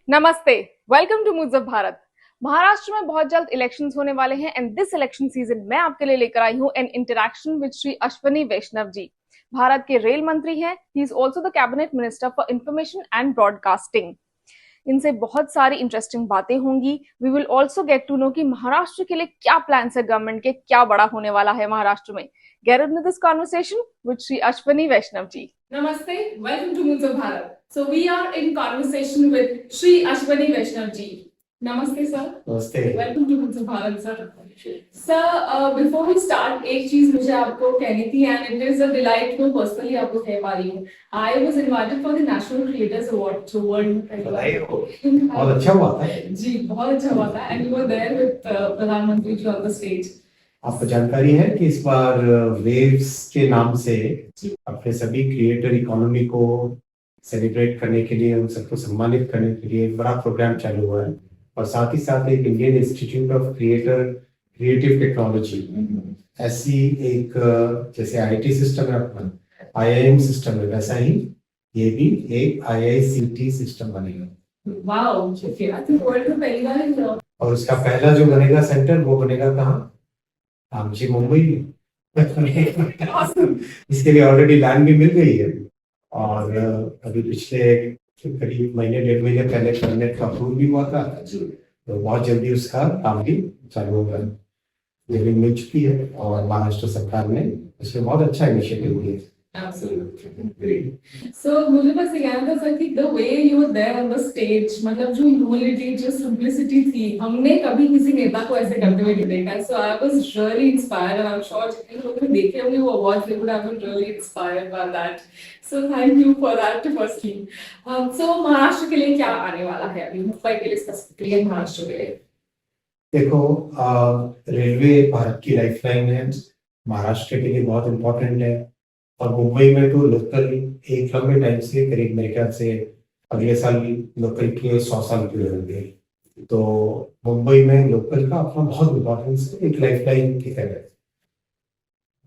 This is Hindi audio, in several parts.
नमस्ते। Welcome to moves of Bharat. Maharashtra में बहुत जल्द इलेक्शंस होने वाले हैं एंड दिस इलेक्शन सीजन मैं आपके लिए लेकर आई हूं an interaction with Shri Ashwini Vaishnaw ji. Bharat के रेल मंत्री हैं। He is also the cabinet minister for information and broadcasting. इनसे बहुत सारी इंटरेस्टिंग बातें होंगी। We will also get to know कि महाराष्ट्र के लिए क्या प्लान्स है गवर्नमेंट के, क्या बड़ा होने वाला है महाराष्ट्र में। Get into this conversation with Shri Ashwini Vaishnaw ji. Namaste, welcome to Moods of Bharat. So we are in conversation with Shri Ashwani Vaishnav ji. Namaste sir. नमस्ते। Welcome to Moods of Bharat sir. Sir, before we start, एक चीज मुझे आपको कहनी थी and it is a delight मैं personally आपको कह पा रही हूँ। I was invited for the National Creators Award to World। बधाई हो। बहुत अच्छा हुआ था। जी बहुत अच्छा हुआ था and you were there with प्रधानमंत्री जी on the stage। आपको जानकारी है कि इस बार वेव्स के नाम से अपने सभी क्रिएटर इकोनॉमी को सेलिब्रेट करने के लिए, उन सबको सम्मानित करने के लिए एक बड़ा प्रोग्राम चालू हुआ है और साथ ही साथ एक Indian institute of creative technology, ऐसी एक जैसे आईटी सिस्टम है अपना, आईआईएम सिस्टम है, वैसा ही ये भी एक आईआईसीटी सिस्टम बनेगा। वाओ, वर्ल्ड में पहली बार है। और उसका पहला जो बनेगा सेंटर, वो बनेगा कहाँ? आमची मुंबई। इसके लिए ऑलरेडी लैंड भी मिल गई है और अभी पिछले करीब महीने डेढ़ महीने पहले कैबिनेट का अप्रूव भी हुआ था, तो बहुत जल्दी उसका काम भी चालू होगा। जमीन मिल चुकी है और महाराष्ट्र सरकार ने इसमें बहुत अच्छा इनिशिएटिव लिया। So मुझे बस ये कहना था सर कि the way you were there on the stage, मतलब जो humility, जो simplicity थी, हमने कभी किसी नेता को ऐसे करते हुए नहीं देखा। So I was really inspired and I'm sure जितने लोगों ने देखे होंगे वो awards, they would have been really inspired by that. So thank you for that firstly. So Maharashtra के लिए क्या आने वाला है अभी, मुंबई के लिए specifically, महाराष्ट्र के लिए? देखो, रेलवे भारत की लाइफलाइन है, महाराष्ट्र के लिए बहुत इम्पोर्टेंट है और मुंबई में तो लोकल एक लंबे टाइम से, करीब मेरे ख्याल से अगले साल लोकल के 100 साल पूरे होंगे, तो मुंबई में लोकल का अपना बहुत इम्पोर्टेंस है, एक लाइफलाइन की तरह।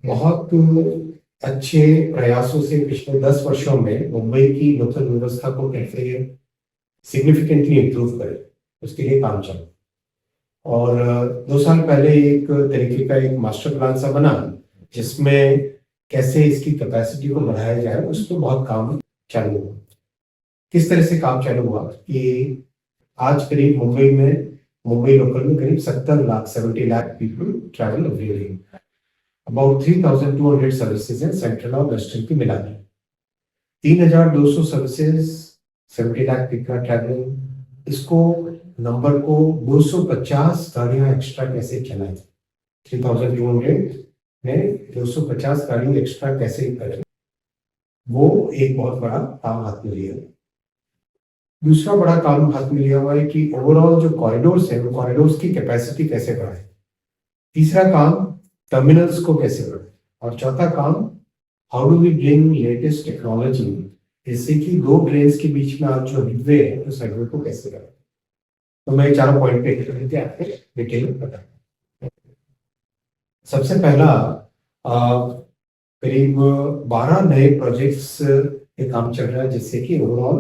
बहुत अच्छे प्रयासों से पिछले 10 वर्षों में मुंबई की लोकल व्यवस्था को कैसे सिग्निफिकेंटली इम्प्रूव करें, उसके लिए काम चला और 2 साल पहले एक तरीके का एक मास्टर प्लान सा बना जिसमें कैसे इसकी कैपेसिटी को बढ़ाया जाए, उस पर बहुत काम चालू हुआ। किस तरह से काम चालू हुआ कि आज करीब मुंबई लोकल में करीब 70 lakh people travel every day. About 3200 services हैं सेंट्रल और वेस्टर्न की मिला के। 3200 सर्विसेज, 70 लाख पीपल ट्रैवलिंग, इसको नंबर को 250 गाड़ियां एक्स्ट्रा कैसे चलाएं, 3200 में 250 गाड़ियां एक्स्ट्रा कैसे करें, वो एक बहुत बड़ा काम हाथ में लिया। दूसरा बड़ा काम हाथ में लिया हुआ है कि ओवरऑल जो कॉरिडोर्स है, वो कॉरिडोर्स की कैपेसिटी कैसे बढ़ाए। तीसरा काम टर्मिनल्स को कैसे बढ़ाए और चौथा काम how do we bring latest technology, जिससे कि 2 ट्रेन के बीच में आज जो हाईवे है उस हाईवे को कैसे करें। तो मैं 4 पॉइंट पे आपको डिटेल में बता। सबसे पहला करीब 12 नए प्रोजेक्ट्स पे काम चल रहा है, जिससे कि ओवरऑल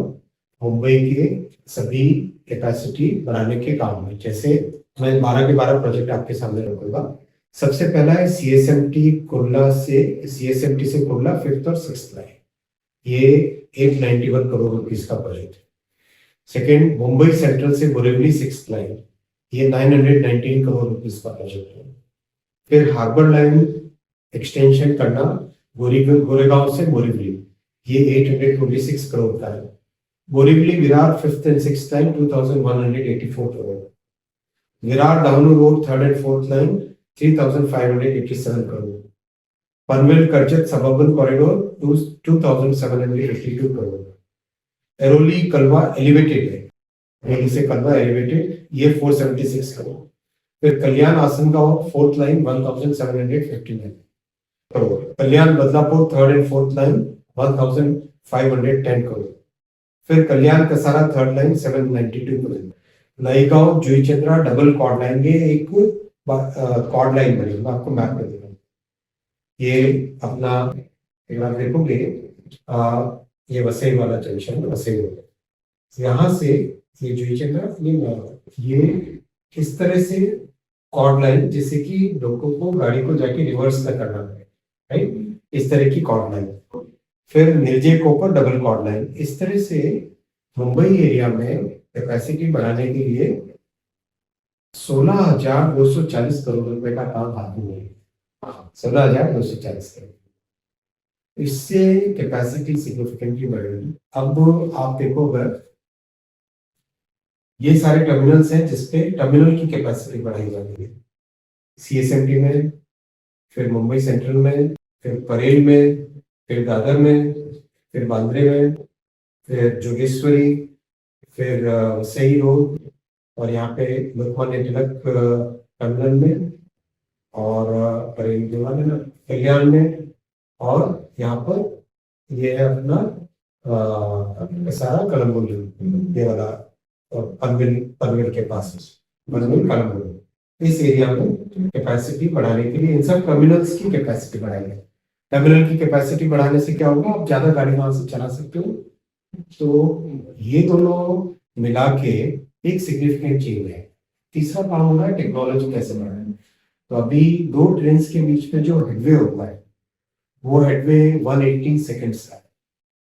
मुंबई के सभी कैपेसिटी बढ़ाने के काम है। जैसे मैं 12 के 12 प्रोजेक्ट आपके सामने रखूंगा। सबसे पहला है सीएसएमटी से कुर्ला 5th और 6th लाइन, ये 891 करोड़ रुपीस का प्रोजेक्ट है। सेकेंड, मुंबई सेंट्रल से बोरीवली 6th लाइन, ये 919 करोड़ रुपीस का प्रोजेक्ट है। फिर हार्बर लाइन एक्सटेंशन करना गोरेगांव से बोरीवली, ये 826 करोड़ का है। Borivali Virar 5th and 6th line 2184 crore. Virar Dahanu road 3rd and 4th line 3587 crore. Panvel Karjat suburban corridor 2752 crore. Airoli Kalwa elevated है, एरोली से कलवा एलिवेटेड, ये 476 करोड़। फिर Kalyan Asangaon 4th line 1759 crore. Kalyan Badlapur 3rd and 4th line 1510 crore. फिर Kalyan Kasara 3rd line 792 crore. Naigaon Juichandra double chord line, ये एक कॉर्ड लाइन बनी, मैं आपको मैप कर दूंगा। ये अपना एक बार देखोगे, ये वसई वाला जंक्शन, वसई रोड, यहाँ से ये जो चल रहा है ये इस तरह से कॉर्ड लाइन, जैसे कि लोगों को गाड़ी को जाके रिवर्स ना करना पड़े, राइट, इस तरह की कॉर्ड लाइन। फिर निर्जय कोपर डबल कॉर्ड लाइन। इस तरह से मुंबई एरिया में कैपेसिटी बढ़ाने के लिए 16,240 करोड़ रुपए का काम हाथ में है। 16,240 करोड़, इससे कैपेसिटी सिग्निफिकेंटली बढ़ेगी। अब आप देखो, अगर ये सारे टर्मिनल्स हैं जिसपे टर्मिनल की कैपेसिटी बढ़ाई जाती है, सीएसएमटी में, फिर मुंबई सेंट्रल में, फिर परेल में, फिर दादर में, फिर बांद्रे में, फिर जोगेश्वरी, फिर सही रोड, और यहाँ पे लोकमान्य तिलक टर्मिनल में, और परेल कल्याण में, और यहाँ पर ये है अपना सारा कलम्बो, ये वाला पनवेल, पनवेल के पास, पनवेल कलम्बो, इस एरिया में कैपेसिटी बढ़ाने के लिए इन सब टर्मिनल्स की कैपेसिटी बढ़ाएंगे। टर्मिनल की कैपेसिटी बढ़ाने से क्या होगा, आप ज्यादा गाड़ी वहां से चला सकते हो। तो ये दोनों मिला के एक सिग्निफिकेंट चेंज है। तीसरा काम होगा टेक्नोलॉजी कैसे बढ़ाए। तो अभी दो ट्रेन के बीच में जो हेडवे होता है, वो हेडवे 180 सेकेंड्स का है।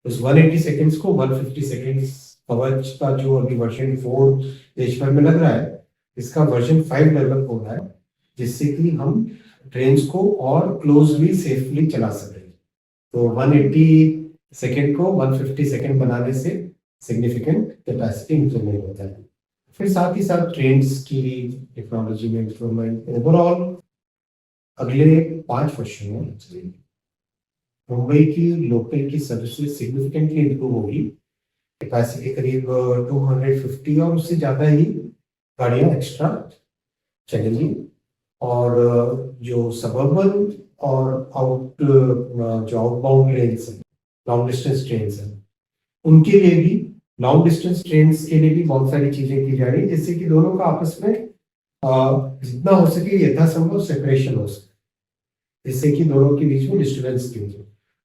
उस 180 सेकेंड्स को 150 सेकेंड्स कवच का जो अभी वर्जन 4 देश भर में लग रहा है, इसका वर्जन 5 डेवलप हो रहा है, जिससे कि हम ट्रेन को और क्लोजली सेफली चला सकें। तो 180 सेकेंड को 150 सेकेंड बनाने से सिग्निफिकेंट कैपेसिटी इंप्रूवमेंट होता है। फिर साथ ही साथ ट्रेन की टेक्नोलॉजी में इंप्रूवमेंट। ओवरऑल अगले 5 वर्षों में मुंबई की लोकल की सर्विसेज सिग्निफिकेंटली इंप्रूव होगी। कैपेसिटी करीब 250 और उससे ज़्यादा ही गाड़ियाँ एक्स्ट्रा चलेंगी। और जो सबर्बन और जो आउटबाउंड ट्रेन्स हैं, लॉन्ग डिस्टेंस ट्रेन्स हैं, उनके लिए भी, लॉन्ग डिस्टेंस ट्रेन्स के लिए भी बहुत सारी चीज़ें की जा रही है, जिससे कि दोनों का आपस में जितना हो सके यथासंभव सेपरेशन हो सके, जिससे कि दोनों के बीच में डिस्टर्बेंस की हो।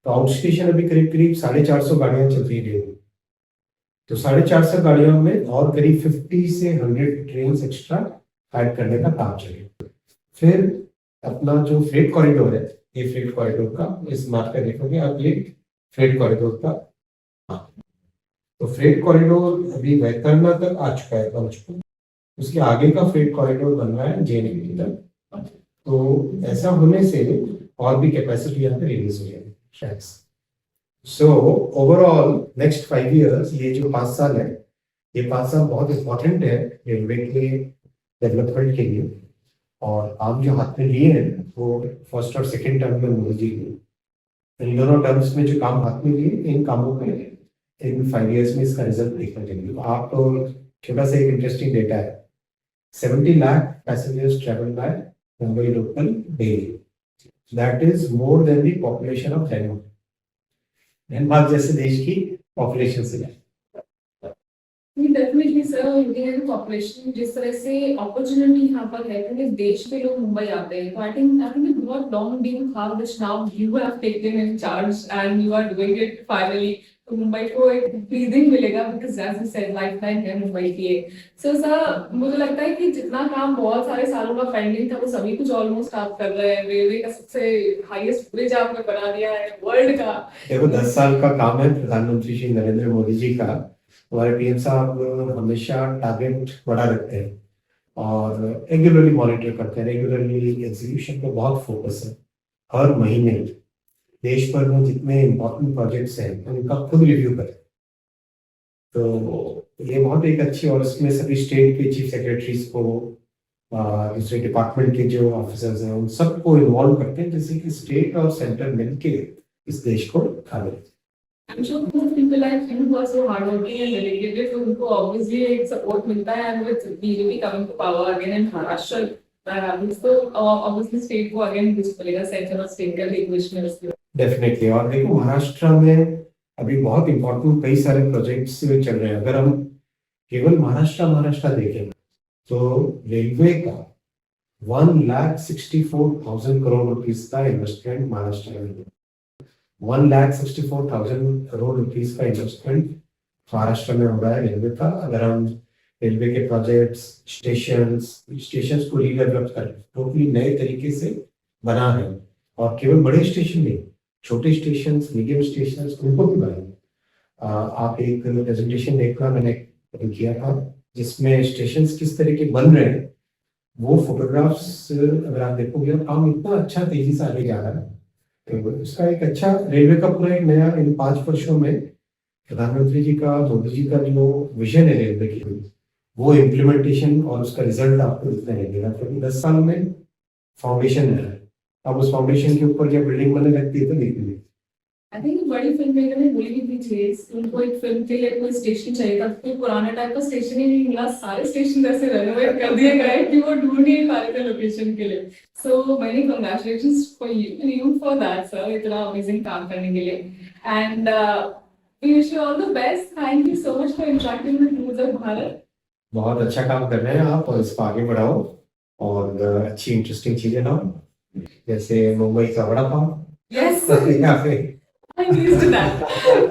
तो आउट स्टेशन अभी करीब करीब 450 गाड़ियाँ चल रही है, तो 450 गाड़ियों में और करीब 50 से 100 ट्रेन एक्स्ट्रा ऐड करने का काम चलेगा। फिर अपना जो फ्रेट कॉरिडोर है, ये फ्रेट कॉरिडोर का इस मैप पे देखोगे आप, ये फ्रेट कॉरिडोर का, तो फ्रेट कॉरिडोर अभी वैतरना तक आ चुका है, बन चुका है। उसके आगे का फ्रेट कॉरिडोर बन रहा है जेएनयू तक। तो ऐसा होने से और भी कैपेसिटी यहाँ पे रिलीज हो जाएगी शायद। सो ओवरऑल नेक्स्ट 5 इयर्स, ये जो 5 साल है, ये 5 साल बहुत इंपॉर्टेंट है रेलवे के डेवलपमेंट के लिए। और आप जो हाथ में लिए हैं वो फर्स्ट और सेकंड टर्म में मोदी जी ने, इन दोनों टर्म्स में जो काम हाथ में लिए, इन कामों में इन 5 इयर्स में इसका रिजल्ट देखने चाहिए। आप तो छोटा सा एक इंटरेस्टिंग डेटा है, 70 lakh passengers travel by Mumbai local daily, that is more than the population of Denmark जैसे देश की पॉपुलेशन से। डेफिनेटली सर, इंडियन पॉपुलेशन जिस तरह से अपॉर्चुनिटी यहाँ पर है, क्योंकि देश के लोग मुंबई आते हैं, तो आई थिंक इट बहुत लॉन्ग बीन था, which now you have taken in charge and you are doing it finally. तो मुंबई को एक ब्रीदिंग मिलेगा, because as you said lifeline है मुंबई की एक। सो सर, मुझे लगता है कि जितना काम बहुत सारे सालों का पेंडिंग था, वो सभी कुछ ऑलमोस्ट आप कर रहे हैं। रेलवे का सबसे हाईएस्ट ब्रिज आपने बना दिया है वर्ल्ड का। देखो 10 साल का काम है प्रधानमंत्री श्री नरेंद्र मोदी जी का। हमारे पीएम साहब हमेशा टारगेट बड़ा रखते हैं और रेगुलरली मॉनिटर करते हैं, रेगुलरली एग्जीक्यूशन पे बहुत फोकस है। हर महीने देश भर में जितने इम्पोर्टेंट प्रोजेक्ट्स हैं उनका खुद रिव्यू करें। तो ये बहुत एक अच्छी, और इसमें सभी स्टेट के चीफ सेक्रेटरीज को, दूसरे डिपार्टमेंट के जो ऑफिसर्स हैं, उन सबको इन्वॉल्व करते हैं, जिससे कि स्टेट और सेंटर मिलके इस देश को आगे। I'm sure most people like you who are so hardworking and dedicated, so उनको obviously एक support मिलता है, and with BJP coming to power again in Maharashtra, so obviously state को again boost मिलेगा, center और state का equation में उसकी। डेफिनेटली। और देखो महाराष्ट्र में अभी बहुत इंपॉर्टेंट कई सारे प्रोजेक्ट्स चल रहे हैं। अगर हम केवल महाराष्ट्र देखें तो रेलवे का 1,64,000 करोड़ रुपीस का इन्वेस्टमेंट महाराष्ट्र में, 1,64,000 करोड़ रुपीस का इन्वेस्टमेंट महाराष्ट्र में हो रहा है रेलवे का। अगर हम रेलवे के प्रोजेक्ट्स, स्टेशंस को रीडेवलप कर टोटली नए तरीके से बना है। और केवल बड़े स्टेशन नहीं, छोटे स्टेशन, मीडियम स्टेशन, उनको भी बनाए। आप एक प्रेजेंटेशन देखना मैंने किया था जिसमें स्टेशंस किस तरह के बन रहे हैं, वो फोटोग्राफ्स अगर आप देखोगे, काम इतना अच्छा तेजी से आगे जा रहा है। तो इसका एक अच्छा रेलवे का पूरा एक नया इन 5 वर्षों में प्रधानमंत्री जी का, मोदी जी का जो विजन है रेलवे की, वो इम्प्लीमेंटेशन और उसका रिजल्ट आपको दिखने लगेगा। क्योंकि 10 साल में फाउंडेशन है, अब उस फाउंडेशन के ऊपर जब बिल्डिंग बनने लगती है तो दिखती है। आई थिंक बड़ी फिल्म मेकर ने बोली भी थी चेज, उनको एक फिल्म के लिए कोई स्टेशन चाहिए था, कोई पुराना टाइप का स्टेशन ही नहीं मिला, सारे स्टेशन ऐसे रेनोवेट कर दिए गए कि वो ढूंढ ही नहीं पा रहे थे लोकेशन के लिए। So many congratulations for you for that sir, इतना अमेजिंग काम करने के लिए। And we wish you all the best. Thank you so much for interacting with मुझे भारत। बहुत अच्छा काम कर रहे हैं आप, और इसको आगे बढ़ाओ और अच्छी इंटरेस्टिंग चीजें लाओ, जैसे मुंबई का वड़ा पाव। यस यहाँ पे I'm used to that.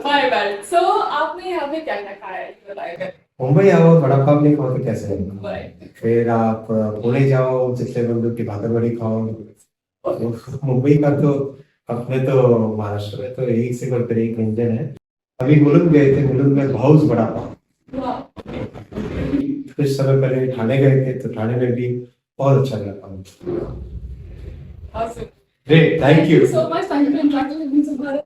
My bad. So आपने यहाँ पे क्या क्या खाया है बताइए। मुंबई आओ, वड़ा पाव नहीं खाओ तो कैसे लगेगा। Right. फिर आप पुणे जाओ, चितले बंधु की भाकर बड़ी खाओ। मुंबई का तो अपने तो महाराष्ट्र में तो एक से बढ़कर एक व्यंजन है। अभी मुलुंड गए थे, मुलुंड में भाउस वड़ा पाव। Wow. कुछ समय पहले ठाणे गए थे, तो ठाणे में भी बहुत अच्छा लगा। Awesome. Great, thank you so much. Thank you for interacting with me, Bharat.